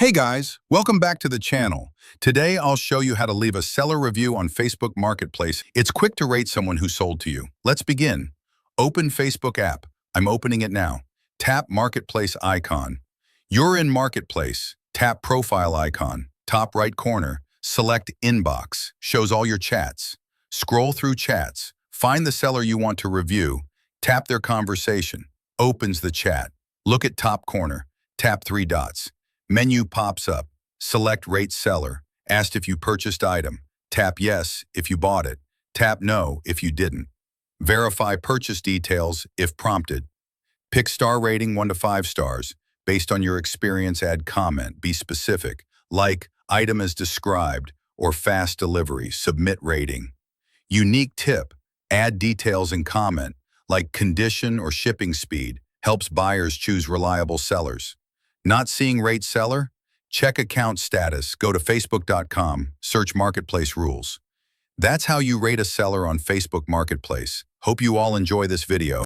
Hey guys, welcome back to the channel. Today I'll show you how to leave a seller review on Facebook Marketplace. It's quick to rate someone who sold to you. Let's begin. Open Facebook app. I'm opening it now. Tap Marketplace icon. You're in Marketplace. Tap Profile icon. Top right corner. Select Inbox. Shows all your chats. Scroll through chats. Find the seller you want to review. Tap their conversation. Opens the chat. Look at top corner. Tap three dots. Menu pops up. Select Rate Seller. Asked if you purchased item. Tap Yes if you bought it. Tap No if you didn't. Verify purchase details if prompted. Pick star rating 1 to 5 stars. Based on your experience, add comment. Be specific, like item as described or fast delivery. Submit rating. Unique tip. Add details and comment, like condition or shipping speed. Helps buyers choose reliable sellers. Not seeing rate seller? Check account status. Go to facebook.com, search Marketplace rules. That's how you rate a seller on Facebook Marketplace. Hope you all enjoy this video.